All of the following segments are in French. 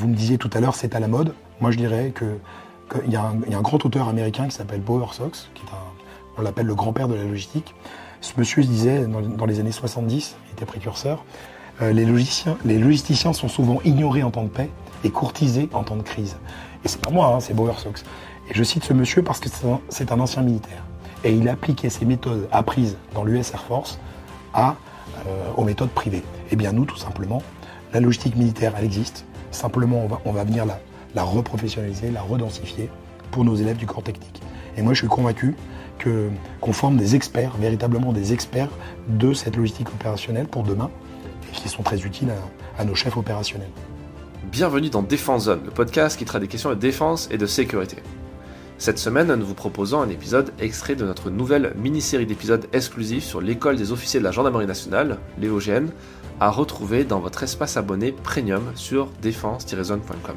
Vous me disiez tout à l'heure, c'est à la mode. Moi, je dirais qu'il y a un grand auteur américain qui s'appelle Bowersox, on l'appelle le grand-père de la logistique. Ce monsieur disait, dans les années 70, il était précurseur, les logisticiens sont souvent ignorés en temps de paix et courtisés en temps de crise. Et c'est pas moi, c'est Bowersox. Et je cite ce monsieur parce que c'est un ancien militaire. Et il appliquait ses méthodes apprises dans l'US Air Force aux méthodes privées. Eh bien nous, tout simplement, la logistique militaire, elle existe. Simplement, on va venir la reprofessionnaliser, la redensifier pour nos élèves du corps technique. Et moi, je suis convaincu qu'on forme des experts, véritablement des experts de cette logistique opérationnelle pour demain, et qui sont très utiles à nos chefs opérationnels. Bienvenue dans Défense Zone, le podcast qui traite des questions de défense et de sécurité. Cette semaine, nous vous proposons un épisode extrait de notre nouvelle mini-série d'épisodes exclusifs sur l'école des officiers de la Gendarmerie nationale, l'EOGN, à retrouver dans votre espace abonné premium sur défense-zone.com.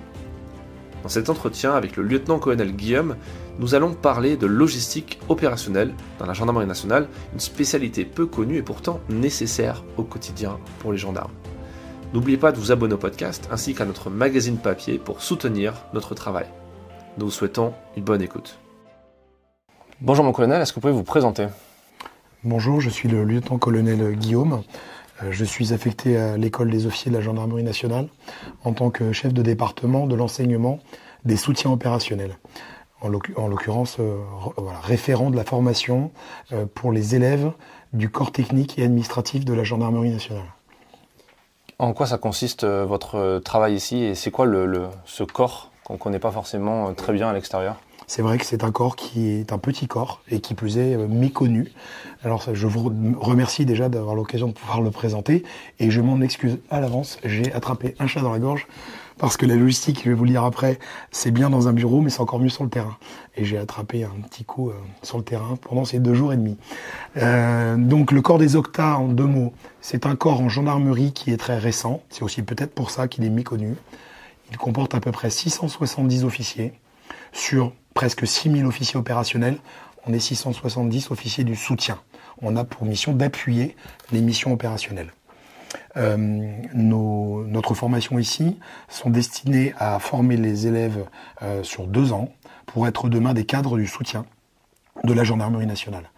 Dans cet entretien avec le lieutenant-colonel Guillaume, nous allons parler de logistique opérationnelle dans la Gendarmerie nationale, une spécialité peu connue et pourtant nécessaire au quotidien pour les gendarmes. N'oubliez pas de vous abonner au podcast ainsi qu'à notre magazine papier pour soutenir notre travail. Nous vous souhaitons une bonne écoute. Bonjour mon colonel, est-ce que vous pouvez vous présenter ? Bonjour, je suis le lieutenant-colonel Guillaume. Je suis affecté à l'école des officiers de la Gendarmerie nationale en tant que chef de département de l'enseignement des soutiens opérationnels. En l'occurrence, référent de la formation pour les élèves du corps technique et administratif de la Gendarmerie nationale. En quoi ça consiste votre travail ici et c'est quoi ce corps qu'on ne connaît pas forcément très bien à l'extérieur ? C'est vrai que c'est un corps qui est un petit corps et qui plus est méconnu. Alors je vous remercie déjà d'avoir l'occasion de pouvoir le présenter et je m'en excuse à l'avance, j'ai attrapé un chat dans la gorge parce que la logistique, je vais vous le dire après, c'est bien dans un bureau mais c'est encore mieux sur le terrain. Et j'ai attrapé un petit coup sur le terrain pendant ces 2 jours et demi. Donc le corps des Octas, en 2 mots, c'est un corps en gendarmerie qui est très récent. C'est aussi peut-être pour ça qu'il est méconnu. Il comporte à peu près 670 officiers sur presque 6000 officiers opérationnels. On est 670 officiers du soutien. On a pour mission d'appuyer les missions opérationnelles. Notre formation ici sont destinées à former les élèves sur 2 ans pour être demain des cadres du soutien de la Gendarmerie nationale.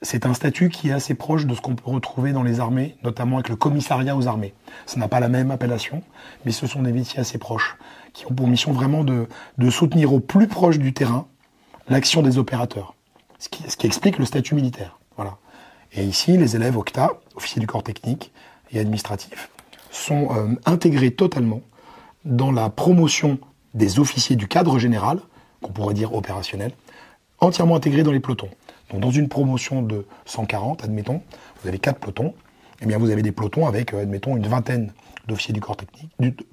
C'est un statut qui est assez proche de ce qu'on peut retrouver dans les armées, notamment avec le commissariat aux armées. Ça n'a pas la même appellation, mais ce sont des métiers assez proches, qui ont pour mission vraiment de soutenir au plus proche du terrain l'action des opérateurs, ce qui explique le statut militaire. Voilà. Et ici, les élèves Octa, officiers du corps technique et administratif, sont intégrés totalement dans la promotion des officiers du cadre général, qu'on pourrait dire opérationnel, entièrement intégrés dans les pelotons. Donc dans une promotion de 140, admettons, vous avez 4 pelotons, et bien vous avez des pelotons avec, admettons, une vingtaine d'officiers du corps technique,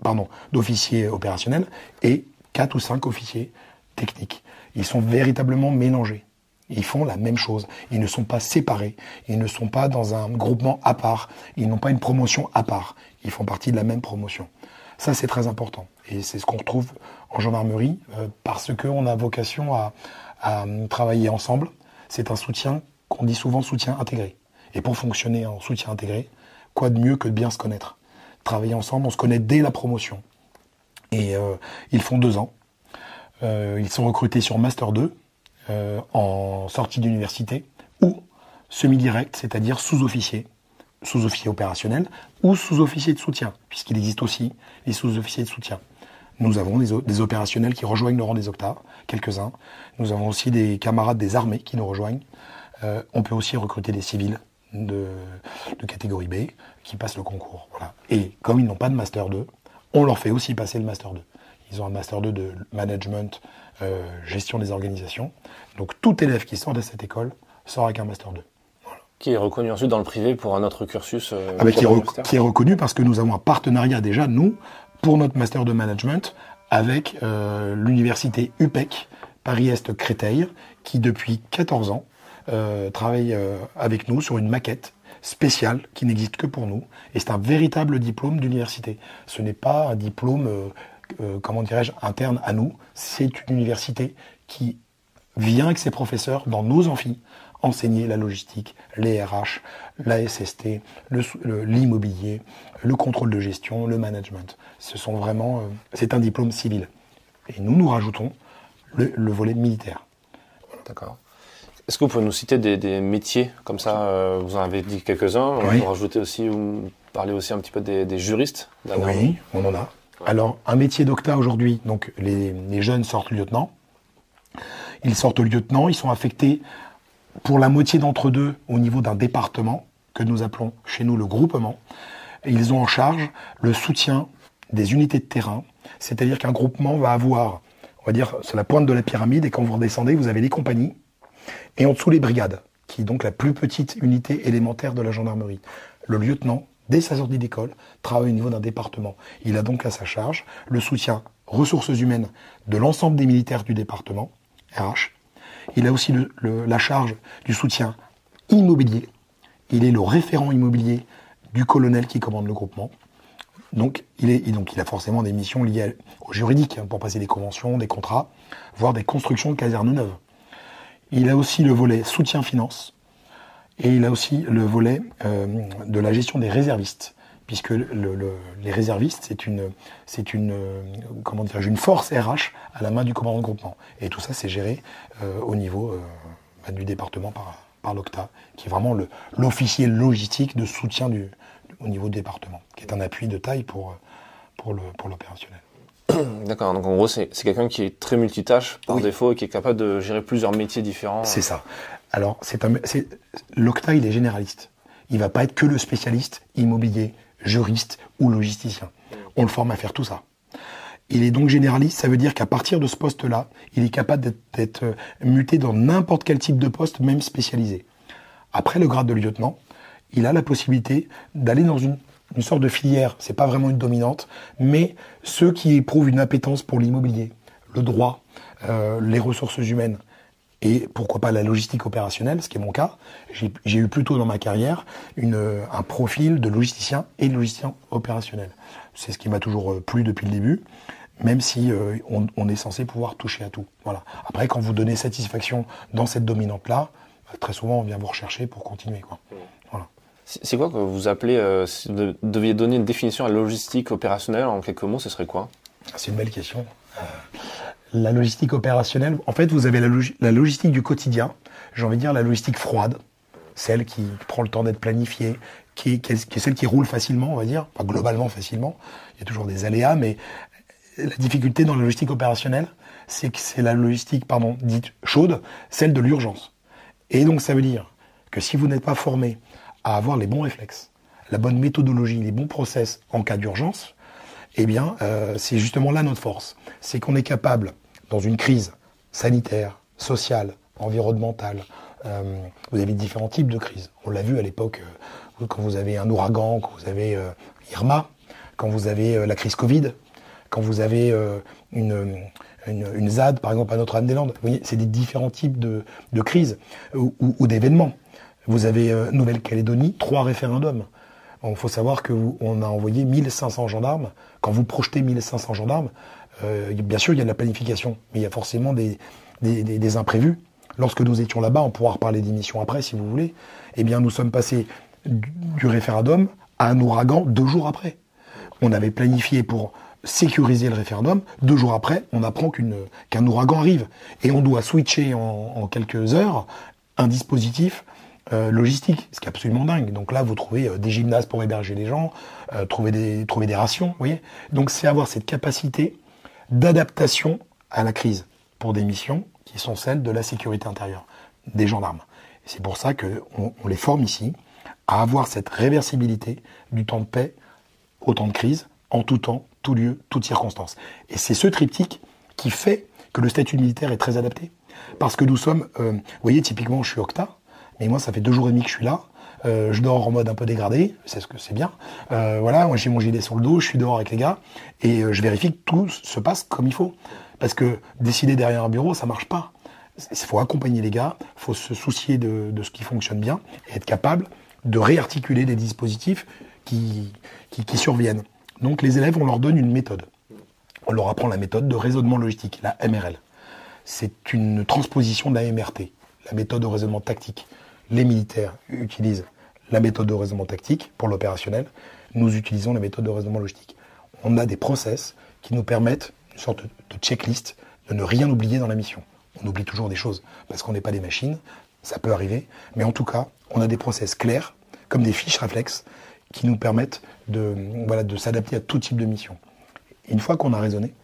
d'officiers opérationnels et 4 ou 5 officiers techniques. Ils sont véritablement mélangés. Ils font la même chose. Ils ne sont pas séparés. Ils ne sont pas dans un groupement à part. Ils n'ont pas une promotion à part. Ils font partie de la même promotion. Ça, c'est très important. Et c'est ce qu'on retrouve en gendarmerie parce qu'on a vocation à travailler ensemble. C'est un soutien qu'on dit souvent soutien intégré. Et pour fonctionner en soutien intégré, quoi de mieux que de bien se connaître ? Travailler ensemble, on se connaît dès la promotion. Et ils font 2 ans. Ils sont recrutés sur Master 2 en sortie d'université ou semi-direct, c'est-à-dire sous-officier opérationnel ou sous-officier de soutien, puisqu'il existe aussi les sous-officiers de soutien. Nous avons des opérationnels qui rejoignent le rang des Octas, quelques-uns. Nous avons aussi des camarades des armées qui nous rejoignent. On peut aussi recruter des civils de catégorie B qui passent le concours. Voilà. Et comme ils n'ont pas de Master 2, on leur fait aussi passer le Master 2. Ils ont un Master 2 de management, gestion des organisations. Donc tout élève qui sort de cette école sort avec un Master 2. Voilà. Qui est reconnu ensuite dans le privé pour un autre cursus qui est reconnu parce que nous avons un partenariat déjà, nous, pour notre Master de Management, avec l'université UPEC, Paris-Est Créteil, qui depuis 14 ans travaille avec nous sur une maquette spéciale qui n'existe que pour nous. Et c'est un véritable diplôme d'université. Ce n'est pas un diplôme, interne à nous. C'est une université qui vient avec ses professeurs dans nos amphis, enseigner la logistique, les RH, la SST, l'immobilier, le contrôle de gestion, le management. C'est un diplôme civil. Et nous rajoutons le volet militaire. D'accord. Est-ce que vous pouvez nous citer des métiers comme ça? Vous en avez dit quelques-uns. Oui. On peut rajouter aussi, ou parler aussi un petit peu des juristes. Oui, on en a. Ouais. Alors, un métier d'octa aujourd'hui, donc les jeunes sortent lieutenant. Ils sortent lieutenant, ils sont affectés pour la moitié d'entre eux au niveau d'un département, que nous appelons chez nous le groupement. Et ils ont en charge le soutien des unités de terrain, c'est-à-dire qu'un groupement va avoir, on va dire, c'est la pointe de la pyramide, et quand vous redescendez, vous avez les compagnies, et en dessous les brigades, qui est donc la plus petite unité élémentaire de la gendarmerie. Le lieutenant, dès sa sortie d'école, travaille au niveau d'un département. Il a donc à sa charge le soutien ressources humaines de l'ensemble des militaires du département, RH. Il a aussi la charge du soutien immobilier. Il est le référent immobilier du colonel qui commande le groupement. Donc il a forcément des missions liées au juridique, pour passer des conventions, des contrats, voire des constructions de casernes neuves. Il a aussi le volet soutien finance, et il a aussi le volet de la gestion des réservistes, puisque les réservistes, c'est une force RH à la main du commandant de groupement. Et tout ça, c'est géré au niveau du département par l'OCTA, qui est vraiment l'officier logistique de soutien au niveau du département, qui est un appui de taille pour l'opérationnel. D'accord, donc en gros, c'est quelqu'un qui est très multitâche par défaut et qui est capable de gérer plusieurs métiers différents. C'est ça. Alors, l'OCTA, il est généraliste. Il ne va pas être que le spécialiste immobilier, juriste ou logisticien. On le forme à faire tout ça. Il est donc généraliste, ça veut dire qu'à partir de ce poste-là, il est capable d'être muté dans n'importe quel type de poste, même spécialisé. Après le grade de lieutenant, il a la possibilité d'aller dans une sorte de filière, c'est pas vraiment une dominante, mais ceux qui éprouvent une appétence pour l'immobilier, le droit, les ressources humaines, et pourquoi pas la logistique opérationnelle, ce qui est mon cas. J'ai eu plutôt dans ma carrière un profil de logisticien et de logisticien opérationnel. C'est ce qui m'a toujours plu depuis le début, même si on est censé pouvoir toucher à tout. Voilà. Après, quand vous donnez satisfaction dans cette dominante-là, très souvent on vient vous rechercher pour continuer, quoi. Voilà. C'est quoi que vous appelez, si vous deviez donner une définition à la logistique opérationnelle en quelques mots, ce serait quoi? C'est une belle question. La logistique opérationnelle, en fait, vous avez la logistique du quotidien, j'ai envie de dire la logistique froide, celle qui prend le temps d'être planifiée, qui est celle qui roule facilement, on va dire, pas globalement facilement, il y a toujours des aléas, mais la difficulté dans la logistique opérationnelle, c'est que c'est la logistique, dite chaude, celle de l'urgence. Et donc ça veut dire que si vous n'êtes pas formé à avoir les bons réflexes, la bonne méthodologie, les bons process en cas d'urgence, eh bien, c'est justement là notre force. C'est qu'on est capable, dans une crise sanitaire, sociale, environnementale, vous avez différents types de crises. On l'a vu à l'époque, quand vous avez un ouragan, quand vous avez Irma, quand vous avez la crise Covid, quand vous avez une ZAD, par exemple, à Notre-Dame-des-Landes. Vous voyez, c'est des différents types de crises ou d'événements. Vous avez Nouvelle-Calédonie, 3 référendums. Il faut savoir qu'on a envoyé 1500 gendarmes. Quand vous projetez 1500 gendarmes, bien sûr, il y a de la planification, mais il y a forcément des imprévus. Lorsque nous étions là-bas, on pourra reparler d'émissions après, si vous voulez, eh bien, nous sommes passés du référendum à un ouragan 2 jours après. On avait planifié pour sécuriser le référendum. 2 jours après, on apprend qu'un ouragan arrive. Et on doit switcher en quelques heures un dispositif logistique, ce qui est absolument dingue. Donc là, vous trouvez des gymnases pour héberger les gens, trouver des rations, vous voyez. Donc c'est avoir cette capacité d'adaptation à la crise pour des missions qui sont celles de la sécurité intérieure, des gendarmes. Et c'est pour ça qu'on les forme ici à avoir cette réversibilité du temps de paix au temps de crise, en tout temps, tout lieu, toute circonstance. Et c'est ce triptyque qui fait que le statut militaire est très adapté. Parce que nous sommes, vous voyez, typiquement, je suis octa, mais moi, ça fait 2 jours et demi que je suis là. Je dors en mode un peu dégradé, c'est ce que c'est bien. Voilà, moi j'ai mon gilet sur le dos, je suis dehors avec les gars, et je vérifie que tout se passe comme il faut. Parce que décider derrière un bureau, ça marche pas. Il faut accompagner les gars, il faut se soucier de ce qui fonctionne bien, et être capable de réarticuler des dispositifs qui surviennent. Donc les élèves, on leur donne une méthode. On leur apprend la méthode de raisonnement logistique, la MRL. C'est une transposition de la MRT. la méthode de raisonnement tactique. Les militaires utilisent la méthode de raisonnement tactique pour l'opérationnel. Nous utilisons la méthode de raisonnement logistique. On a des process qui nous permettent, une sorte de checklist, de ne rien oublier dans la mission. On oublie toujours des choses, parce qu'on n'est pas des machines, ça peut arriver, mais en tout cas, on a des process clairs, comme des fiches réflexes, qui nous permettent de s'adapter à tout type de mission. Une fois qu'on a raisonné,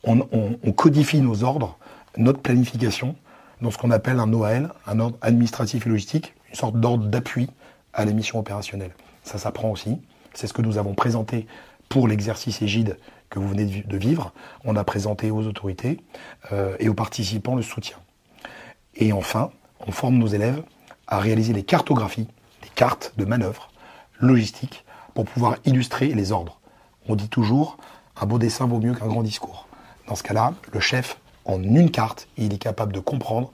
on codifie nos ordres, notre planification, dans ce qu'on appelle un OAL, un ordre administratif et logistique, une sorte d'ordre d'appui à la mission opérationnelle. Ça s'apprend aussi, c'est ce que nous avons présenté pour l'exercice égide que vous venez de vivre. On a présenté aux autorités et aux participants le soutien. Et enfin, on forme nos élèves à réaliser les cartographies, les cartes de manœuvre logistiques pour pouvoir illustrer les ordres. On dit toujours, un beau dessin vaut mieux qu'un grand discours. Dans ce cas-là, le chef, en une carte, il est capable de comprendre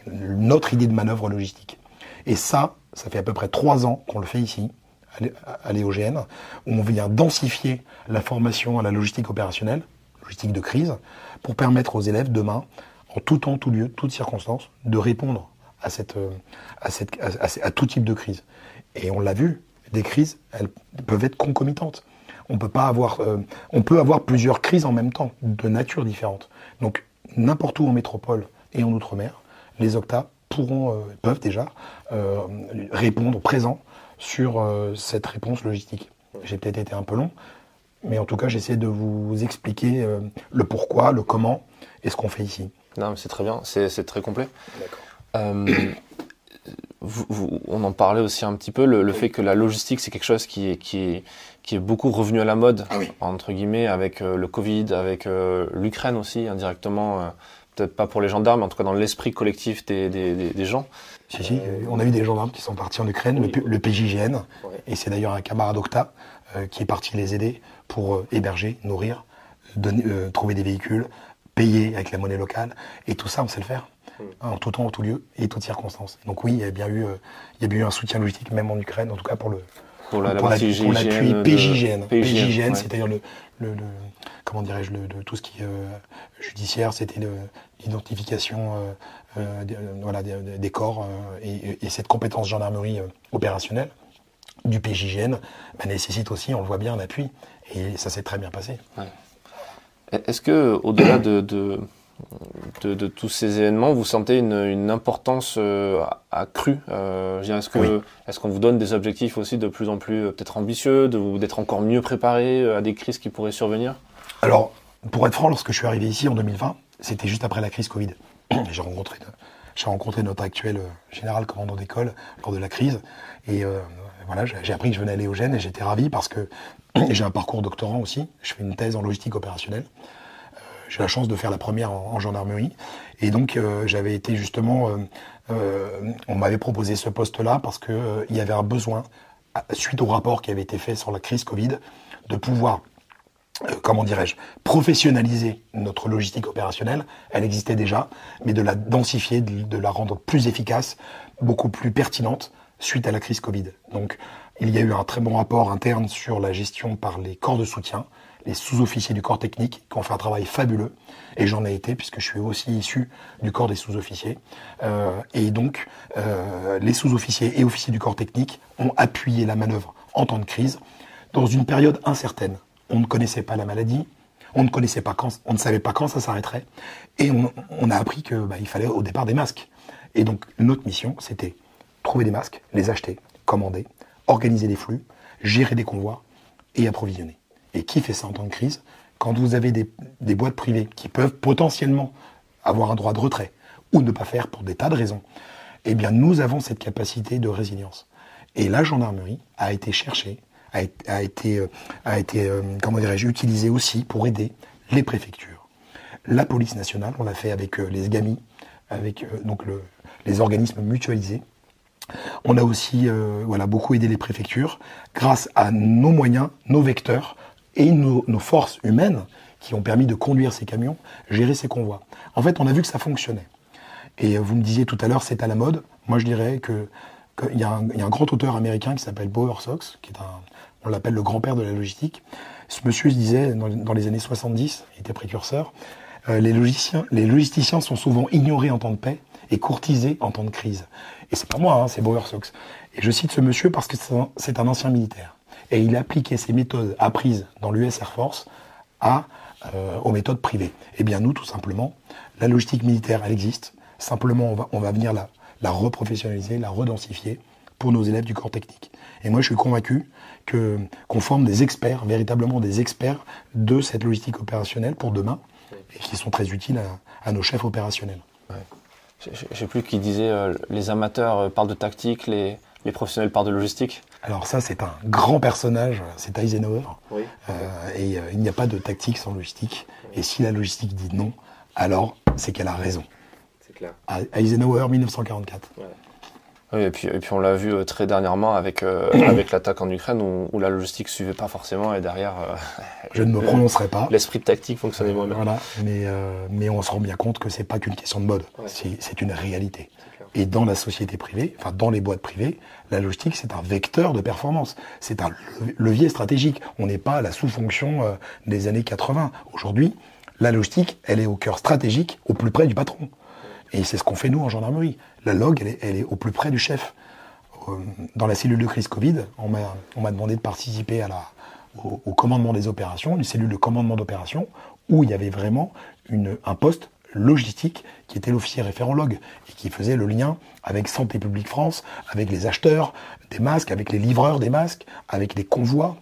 notre idée de manœuvre logistique. Et ça fait à peu près 3 ans qu'on le fait ici, à l'EOGN, où on vient densifier la formation à la logistique opérationnelle, logistique de crise, pour permettre aux élèves demain, en tout temps, tout lieu, toute circonstance, de répondre à tout type de crise. Et on l'a vu, des crises, elles peuvent être concomitantes. On peut avoir plusieurs crises en même temps, de nature différente. Donc, n'importe où en métropole et en outre-mer, les OCTA peuvent déjà répondre présent sur cette réponse logistique. J'ai peut-être été un peu long, mais en tout cas, j'essaie de vous expliquer le pourquoi, le comment et ce qu'on fait ici. Non, mais c'est très bien, c'est très complet. D'accord. On en parlait aussi un petit peu, le fait que la logistique, c'est quelque chose qui est beaucoup revenu à la mode, entre guillemets, avec le Covid, avec l'Ukraine aussi, indirectement, peut-être pas pour les gendarmes, mais en tout cas dans l'esprit collectif des gens. Si, on a eu des gendarmes qui sont partis en Ukraine, le PJGN, et c'est d'ailleurs un camarade OCTA qui est parti les aider pour héberger, nourrir, trouver des véhicules, payer avec la monnaie locale, et tout ça on sait le faire, en tout temps, en tout lieu et toutes circonstances. Donc oui, il y a bien eu un soutien logistique même en Ukraine, en tout cas pour l'appui PJGN. PJGN, c'est-à-dire comment dirais-je, tout ce qui est judiciaire, c'était l'identification des corps et cette compétence gendarmerie opérationnelle du PJGN nécessite aussi, on le voit bien, un appui, et ça s'est très bien passé. Ouais. Est-ce que, au-delà de tous ces événements, vous sentez une importance accrue Est-ce qu'on vous donne des objectifs aussi de plus en plus peut-être ambitieux, d'être encore mieux préparé à des crises qui pourraient survenir? Alors, pour être franc, lorsque je suis arrivé ici en 2020, c'était juste après la crise Covid. J'ai rencontré notre actuel général commandant d'école lors de la crise, et j'ai appris que je venais à l'EOGN, et j'étais ravi parce que j'ai un parcours doctorant aussi. Je fais une thèse en logistique opérationnelle. J'ai la chance de faire la première en gendarmerie. Et donc, j'avais été justement... on m'avait proposé ce poste-là parce qu'il y avait un besoin, suite au rapport qui avait été fait sur la crise Covid, de pouvoir, professionnaliser notre logistique opérationnelle. Elle existait déjà, mais de la densifier, de la rendre plus efficace, beaucoup plus pertinente suite à la crise Covid. Donc, il y a eu un très bon rapport interne sur la gestion par les corps de soutien, les sous-officiers du corps technique qui ont fait un travail fabuleux, et j'en ai été puisque je suis aussi issu du corps des sous-officiers. Et donc, les sous-officiers et officiers du corps technique ont appuyé la manœuvre en temps de crise dans une période incertaine. On ne connaissait pas la maladie, on ne savait pas quand ça s'arrêterait, et on a appris que il fallait au départ des masques. Et donc, notre mission, c'était trouver des masques, les acheter, commander, organiser des flux, gérer des convois et approvisionner. Et qui fait ça en temps de crise? Quand vous avez des boîtes privées qui peuvent potentiellement avoir un droit de retrait ou ne pas faire pour des tas de raisons, eh bien nous avons cette capacité de résilience. Et la gendarmerie a été cherchée, a été utilisée aussi pour aider les préfectures. La police nationale, on l'a fait avec les SGAMI, avec les organismes mutualisés. On a aussi beaucoup aidé les préfectures grâce à nos moyens, nos vecteurs et nos forces humaines qui ont permis de conduire ces camions, gérer ces convois. En fait, on a vu que ça fonctionnait. Et vous me disiez tout à l'heure, c'est à la mode. Moi, je dirais qu'il y a un grand auteur américain qui s'appelle Bowersox, on l'appelle le grand-père de la logistique. Ce monsieur disait, dans les années 70, il était précurseur, les logisticiens sont souvent ignorés en temps de paix est courtisé en temps de crise. Et c'est pas moi, hein, c'est Bower Sox. Et je cite ce monsieur parce que c'est un ancien militaire. Et il a appliqué ces méthodes apprises dans l'US Air Force aux méthodes privées. Eh bien nous, tout simplement, la logistique militaire, elle existe. Simplement, on va venir la reprofessionnaliser, la redensifier pour nos élèves du corps technique. Et moi, je suis convaincu qu'on forme des experts, véritablement des experts de cette logistique opérationnelle pour demain, et qui sont très utiles à nos chefs opérationnels. Ouais. Je ne sais plus qui disait les amateurs parlent de tactique, les professionnels parlent de logistique. Alors ça, c'est un grand personnage, c'est Eisenhower. Oui. Et il n'y a pas de tactique sans logistique. Et si la logistique dit non, alors c'est qu'elle a raison. C'est clair. Eisenhower, 1944. Ouais. Oui, et puis on l'a vu très dernièrement avec l'attaque en Ukraine où la logistique ne suivait pas forcément et derrière... je ne me prononcerai pas. L'esprit de tactique fonctionnait moins bien. Voilà, mais on se rend bien compte que c'est pas qu'une question de mode, ouais. C'est une réalité. Et dans la société privée, enfin dans les boîtes privées, la logistique c'est un vecteur de performance, c'est un levier stratégique. On n'est pas à la sous-fonction des années 80. Aujourd'hui, la logistique, elle est au cœur stratégique, au plus près du patron. Et c'est ce qu'on fait nous en gendarmerie. La log, elle est au plus près du chef. Dans la cellule de crise Covid, on m'a demandé de participer au commandement des opérations, une cellule de commandement d'opération, où il y avait vraiment un poste logistique qui était l'officier référent log et qui faisait le lien avec Santé publique France, avec les acheteurs des masques, avec les livreurs des masques, avec les convois.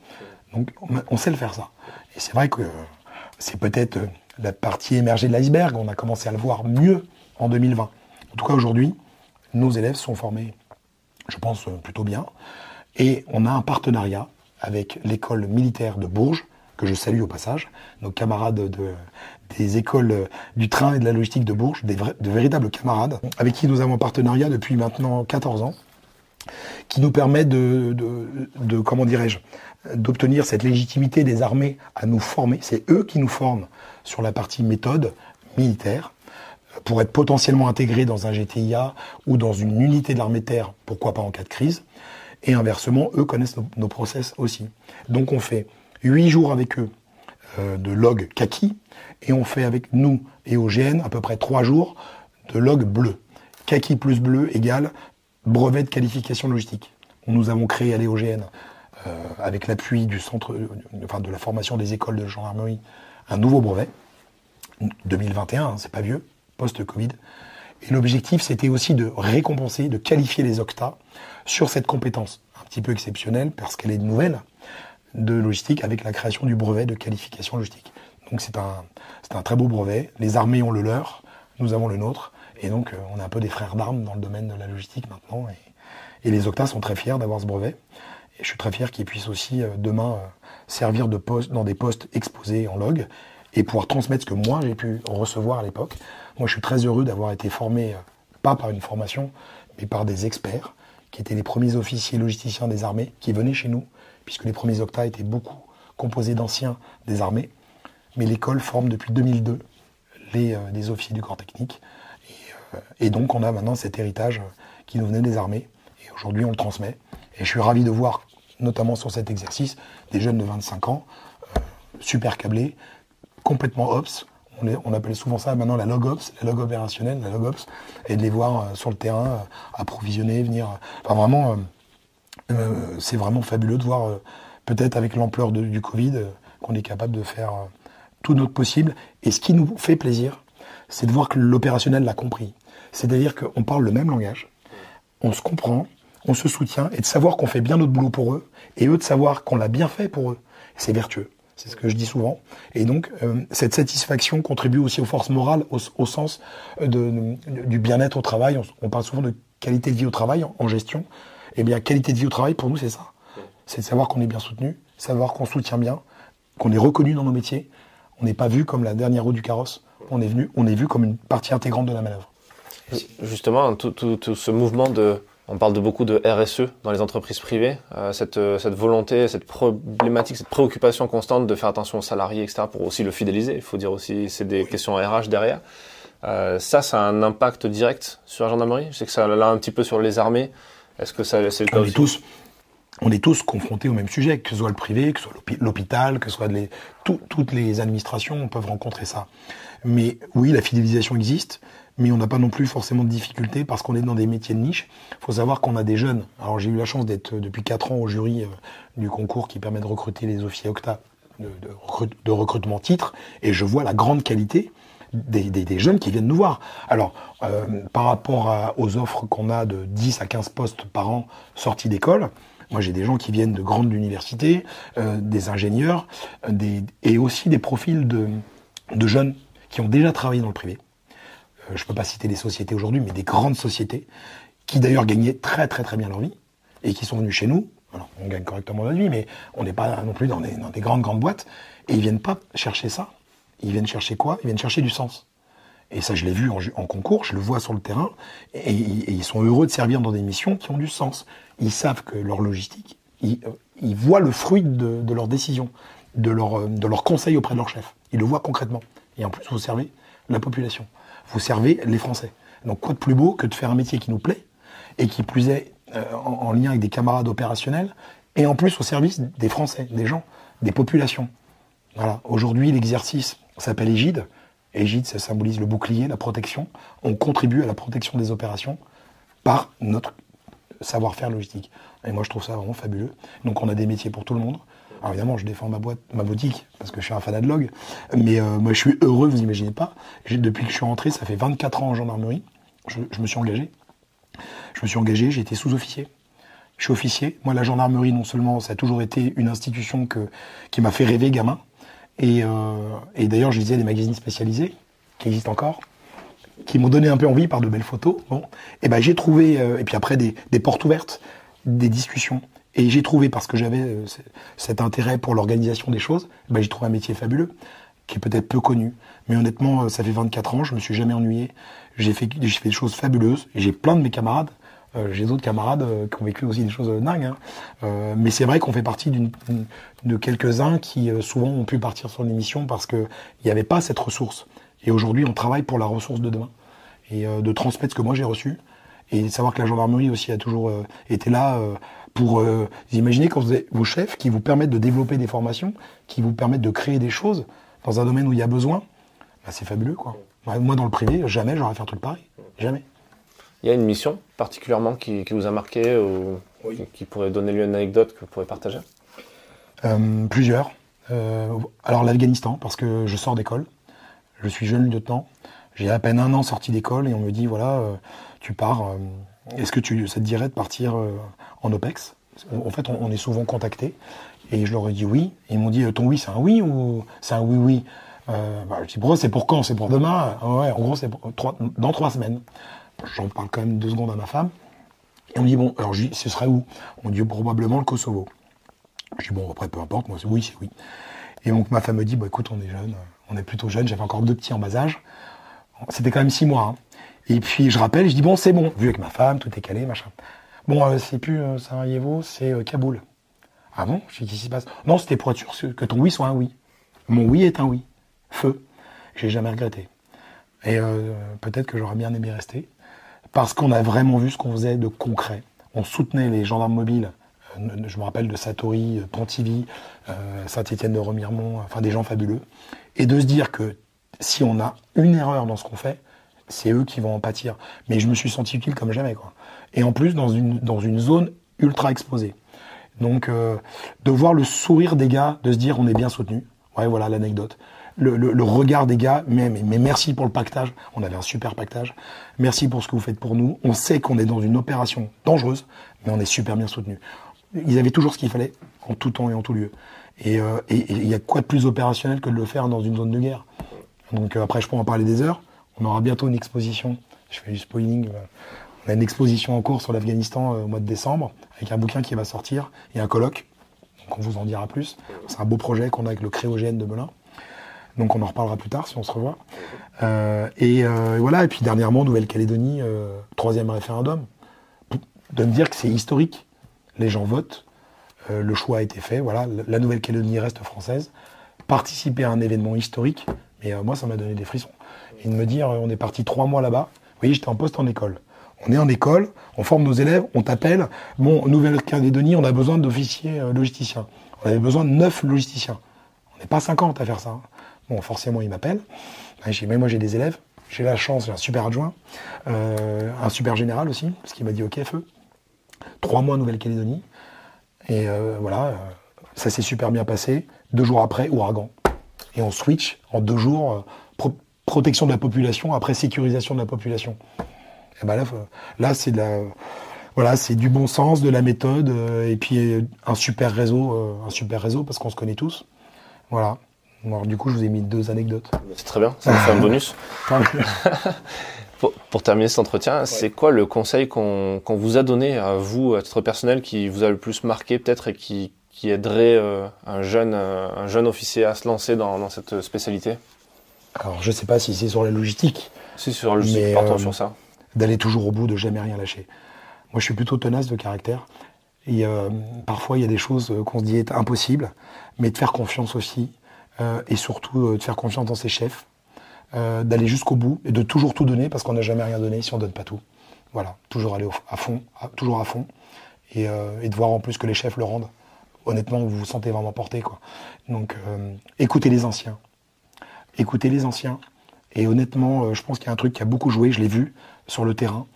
Donc on sait le faire ça. Et c'est vrai que c'est peut-être la partie émergée de l'iceberg, on a commencé à le voir mieux en 2020. En tout cas aujourd'hui, nos élèves sont formés, je pense, plutôt bien. Et on a un partenariat avec l'école militaire de Bourges, que je salue au passage, nos camarades des écoles du train et de la logistique de Bourges, de véritables camarades, avec qui nous avons un partenariat depuis maintenant 14 ans, qui nous permet comment dirais-je, d'obtenir cette légitimité des armées à nous former. C'est eux qui nous forment sur la partie méthode militaire, pour être potentiellement intégrés dans un GTIA ou dans une unité de l'armée de terre, pourquoi pas en cas de crise. Et inversement, eux connaissent nos process aussi. Donc on fait 8 jours avec eux de log kaki, et on fait avec nous et OGN à peu près 3 jours de log bleu. Kaki plus bleu égale brevet de qualification logistique. Nous avons créé à l'EOGN, avec l'appui du centre, de la formation des écoles de gendarmerie, un nouveau brevet, 2021, hein, c'est pas vieux, post-Covid. Et l'objectif, c'était aussi de récompenser, de qualifier les OCTA sur cette compétence un petit peu exceptionnelle, parce qu'elle est nouvelle, de logistique, avec la création du brevet de qualification logistique. Donc c'est un très beau brevet. Les armées ont le leur, nous avons le nôtre. Et donc on est un peu des frères d'armes dans le domaine de la logistique maintenant. Et les OCTA sont très fiers d'avoir ce brevet. Et je suis très fier qu'ils puissent aussi demain servir de poste dans des postes exposés en log et pouvoir transmettre ce que moi j'ai pu recevoir à l'époque. Moi je suis très heureux d'avoir été formé, pas par une formation, mais par des experts qui étaient les premiers officiers logisticiens des armées qui venaient chez nous, puisque les premiers OCTA étaient beaucoup composés d'anciens des armées. Mais l'école forme depuis 2002 les officiers du corps technique. Et donc on a maintenant cet héritage qui nous venait des armées. Et aujourd'hui on le transmet. Et je suis ravi de voir, notamment sur cet exercice, des jeunes de 25 ans, super câblés, complètement ops. On appelle souvent ça maintenant la log ops, la log opérationnelle, la log ops, et de les voir sur le terrain approvisionner, venir. Enfin vraiment, c'est vraiment fabuleux de voir, peut-être avec l'ampleur du Covid, qu'on est capable de faire tout notre possible. Et ce qui nous fait plaisir, c'est de voir que l'opérationnel l'a compris. C'est-à-dire qu'on parle le même langage, on se comprend, on se soutient, et de savoir qu'on fait bien notre boulot pour eux, et eux de savoir qu'on l'a bien fait pour eux. C'est vertueux. C'est ce que je dis souvent. Et donc, cette satisfaction contribue aussi aux forces morales, au sens du bien-être au travail. On parle souvent de qualité de vie au travail en gestion. Eh bien, qualité de vie au travail, pour nous, c'est ça. C'est de savoir qu'on est bien soutenu, savoir qu'on soutient bien, qu'on est reconnu dans nos métiers. On n'est pas vu comme la dernière roue du carrosse. On est vu comme une partie intégrante de la manœuvre. Justement, tout ce mouvement on parle beaucoup de RSE dans les entreprises privées, cette volonté, cette problématique, cette préoccupation constante de faire attention aux salariés, etc., pour aussi le fidéliser. Il faut dire aussi, c'est des questions RH derrière. Ça a un impact direct sur la gendarmerie. Je sais que ça l'a un petit peu sur les armées. Est-ce que c'est le cas aussi ? On est tous confrontés au même sujet, que ce soit le privé, que ce soit l'hôpital, que ce soit toutes les administrations peuvent rencontrer ça. Mais oui, la fidélisation existe, mais on n'a pas non plus forcément de difficultés parce qu'on est dans des métiers de niche. Il faut savoir qu'on a des jeunes. Alors j'ai eu la chance d'être depuis 4 ans au jury du concours qui permet de recruter les officiers Octa de recrutement titre, et je vois la grande qualité des jeunes qui viennent nous voir. Alors, par rapport aux offres qu'on a de 10 à 15 postes par an sortis d'école, moi j'ai des gens qui viennent de grandes universités, des ingénieurs, et aussi des profils de jeunes qui ont déjà travaillé dans le privé. Je ne peux pas citer les sociétés aujourd'hui, mais des grandes sociétés qui d'ailleurs gagnaient très très très bien leur vie et qui sont venus chez nous. Alors, on gagne correctement notre vie, mais on n'est pas non plus dans des grandes boîtes. Et ils viennent pas chercher ça. Ils viennent chercher quoi ? Ils viennent chercher du sens. Et ça, je l'ai vu en concours, je le vois sur le terrain, et ils sont heureux de servir dans des missions qui ont du sens. Ils savent que leur logistique, ils voient le fruit de leurs décisions, de leurs conseils auprès de leur chef. Ils le voient concrètement. Et en plus, vous servez la population. Vous servez les Français. Donc, quoi de plus beau que de faire un métier qui nous plaît, et qui plus est en lien avec des camarades opérationnels, et en plus au service des Français, des gens, des populations. Voilà. Aujourd'hui, l'exercice s'appelle Égide. Égide, ça symbolise le bouclier, la protection. On contribue à la protection des opérations par notre savoir-faire logistique. Et moi, je trouve ça vraiment fabuleux. Donc, on a des métiers pour tout le monde. Alors, évidemment, je défends ma boutique, parce que je suis un fanat de log. Mais moi, je suis heureux, vous imaginez pas. Depuis que je suis rentré, ça fait 24 ans en gendarmerie. Je me suis engagé. J'ai été sous-officier. Je suis officier. Moi, la gendarmerie, non seulement, ça a toujours été une institution qui m'a fait rêver gamin. Et d'ailleurs, je lisais des magazines spécialisés, qui existent encore, qui m'ont donné un peu envie par de belles photos. Bon. Et ben, j'ai trouvé, et puis après, des portes ouvertes, des discussions. Et j'ai trouvé, parce que j'avais cet intérêt pour l'organisation des choses, ben, j'ai trouvé un métier fabuleux, qui est peut-être peu connu. Mais honnêtement, ça fait 24 ans, je me suis jamais ennuyé. J'ai fait des choses fabuleuses. Et j'ai plein de mes camarades. J'ai d'autres camarades qui ont vécu aussi des choses dingues. Mais c'est vrai qu'on fait partie de quelques-uns qui souvent ont pu partir sur l'émission parce qu'il n'y avait pas cette ressource. Et aujourd'hui, on travaille pour la ressource de demain. Et de transmettre ce que moi j'ai reçu. Et de savoir que la gendarmerie aussi a toujours été là pour... vous imaginez quand vous avez vos chefs qui vous permettent de développer des formations, qui vous permettent de créer des choses dans un domaine où il y a besoin, bah, c'est fabuleux, quoi. Moi, dans le privé, jamais j'aurais fait un truc pareil. Jamais. Il y a une mission particulièrement qui vous a marqué ou qui pourrait donner lieu à une anecdote que vous pourrez partager ? Plusieurs. Alors l'Afghanistan, parce que je sors d'école. Je suis jeune lieutenant. J'ai à peine 1 an sorti d'école et on me dit, voilà, tu pars. Est-ce que ça te dirait de partir en OPEX ? En fait, on est souvent contacté. Et je leur ai dit oui. Et ils m'ont dit, ton oui, c'est un oui ou c'est un oui-oui ? Je dis, pourquoi c'est pour quand ? C'est pour demain ? Ouais, en gros, c'est dans 3 semaines. J'en parle quand même 2 secondes à ma femme. Et on me dit, bon, alors je dis, ce serait où ? On me dit, probablement le Kosovo. Je dis, bon, après, peu importe, moi, c'est oui, c'est oui. Et donc, ma femme me dit, bah, écoute, on est jeune, on est plutôt jeune, j'avais encore 2 petits en bas âge. C'était quand même 6 mois. Hein. Et puis, je rappelle, je dis, bon, c'est bon. Vu avec ma femme, tout est calé, machin. Bon, c'est plus Sarajevo, c'est Kaboul. Ah bon ? Je dis, qu'est-ce qui se passe ? Non, c'était pour être sûr que ton oui soit un oui. Mon oui est un oui. Feu. J'ai jamais regretté. Et peut-être que j'aurais bien aimé rester. Parce qu'on a vraiment vu ce qu'on faisait de concret. On soutenait les gendarmes mobiles, je me rappelle de Satori, Pontivy, Saint-Étienne de Remiremont, enfin des gens fabuleux. Et de se dire que si on a une erreur dans ce qu'on fait, c'est eux qui vont en pâtir. Mais je me suis senti utile comme jamais, quoi. Et en plus, dans une zone ultra exposée. Donc, de voir le sourire des gars, de se dire on est bien soutenu. Ouais, voilà l'anecdote. Le regard des gars, mais merci pour le pactage. On avait un super pactage. Merci pour ce que vous faites pour nous. On sait qu'on est dans une opération dangereuse, mais on est super bien soutenu. Ils avaient toujours ce qu'il fallait, en tout temps et en tout lieu. Et il y a quoi de plus opérationnel que de le faire dans une zone de guerre ? Donc après, je peux en parler des heures. On aura bientôt une exposition. Je fais du spoiling. On a une exposition en cours sur l'Afghanistan au mois de décembre, avec un bouquin qui va sortir et un colloque. Donc on vous en dira plus. C'est un beau projet qu'on a avec le Créogène de Melun. Donc on en reparlera plus tard si on se revoit. Et voilà, et puis dernièrement, Nouvelle-Calédonie, 3e référendum. De me dire que c'est historique. Les gens votent, le choix a été fait, voilà, la Nouvelle-Calédonie reste française. Participer à un événement historique, mais moi ça m'a donné des frissons. Et de me dire, on est parti 3 mois là-bas, vous voyez, j'étais en poste en école. On est en école, on forme nos élèves, on t'appelle, bon, Nouvelle-Calédonie, on a besoin d'officiers logisticiens. On avait besoin de 9 logisticiens. On n'est pas 50 à faire ça. Hein. Bon, forcément, ils m'appellent. Je dis, mais moi, j'ai des élèves. J'ai la chance, j'ai un super adjoint, un super général aussi, parce qu'il m'a dit ok feu. 3 mois en Nouvelle-Calédonie. Et ça s'est super bien passé. 2 jours après, ouragan. Et on switch en 2 jours, protection de la population, après sécurisation de la population. Et ben là c'est c'est du bon sens, de la méthode, et puis un super réseau parce qu'on se connaît tous. Voilà. Alors, du coup, je vous ai mis 2 anecdotes. C'est très bien, ça me fait un bonus. Pour terminer cet entretien, c'est quoi le conseil qu'on vous a donné à vous, à titre personnel, qui vous a le plus marqué peut-être et qui aiderait un jeune officier à se lancer dans cette spécialité? Alors, je sais pas si c'est sur la logistique. Si, sur la logistique, partons sur ça. D'aller toujours au bout, de jamais rien lâcher. Moi, je suis plutôt tenace de caractère. Et parfois, il y a des choses qu'on se dit être impossibles, mais de faire confiance aussi. Et surtout de faire confiance dans ses chefs, d'aller jusqu'au bout et de toujours tout donner parce qu'on n'a jamais rien donné si on donne pas tout. Voilà, toujours aller toujours à fond et de voir en plus que les chefs le rendent. Honnêtement, vous vous sentez vraiment porté, quoi. Donc, écoutez les anciens. Et honnêtement, je pense qu'il y a un truc qui a beaucoup joué, je l'ai vu sur le terrain.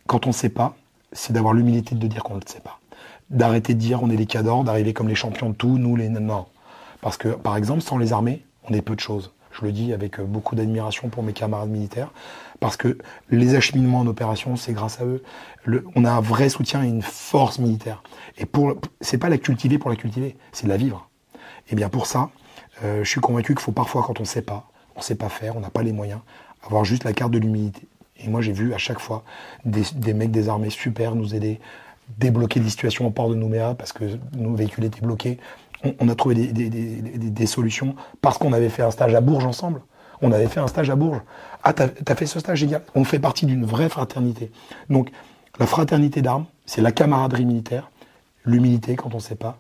Quand on ne sait pas, c'est d'avoir l'humilité de dire qu'on ne le sait pas. D'arrêter de dire on est les cadors, d'arriver comme les champions de tout, nous les... Non. Parce que, par exemple, sans les armées, on est peu de choses. Je le dis avec beaucoup d'admiration pour mes camarades militaires, parce que les acheminements en opération, c'est grâce à eux. On a un vrai soutien et une force militaire. Et c'est pas la cultiver pour la cultiver, c'est de la vivre. Et bien pour ça, je suis convaincu qu'il faut parfois, quand on sait pas faire, on n'a pas les moyens, avoir juste la carte de l'humilité. Et moi, j'ai vu à chaque fois des mecs des armées super nous aider, débloquer des situations au port de Nouméa, parce que nos véhicules étaient bloqués. On a trouvé des solutions parce qu'on avait fait un stage à Bourges ensemble. On avait fait un stage à Bourges. Ah, t'as fait ce stage, génial. On fait partie d'une vraie fraternité. Donc, la fraternité d'armes, c'est la camaraderie militaire, l'humilité quand on ne sait pas,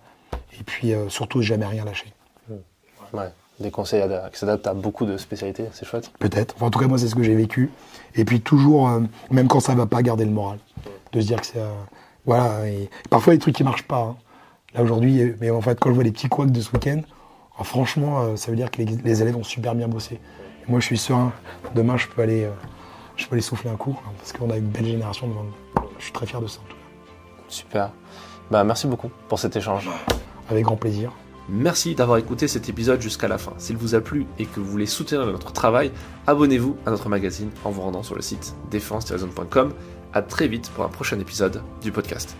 et puis surtout jamais rien lâcher. Ouais, des conseils qui s'adaptent à beaucoup de spécialités, c'est chouette. Peut-être. Enfin, en tout cas, moi, c'est ce que j'ai vécu. Et puis toujours, même quand ça ne va pas, garder le moral. De se dire que c'est... voilà. Et parfois, il y a des trucs qui ne marchent pas. Hein. Là aujourd'hui, mais en fait, quand je vois les petits couacs de ce week-end, franchement, ça veut dire que les élèves ont super bien bossé. Et moi, je suis serein. Demain, je peux aller souffler un coup, hein, parce qu'on a une belle génération devant nous. Je suis très fier de ça, en tout cas. Super. Merci beaucoup pour cet échange. Avec grand plaisir. Merci d'avoir écouté cet épisode jusqu'à la fin. S'il vous a plu et que vous voulez soutenir notre travail, abonnez-vous à notre magazine en vous rendant sur le site défense-zone.com. À très vite pour un prochain épisode du podcast.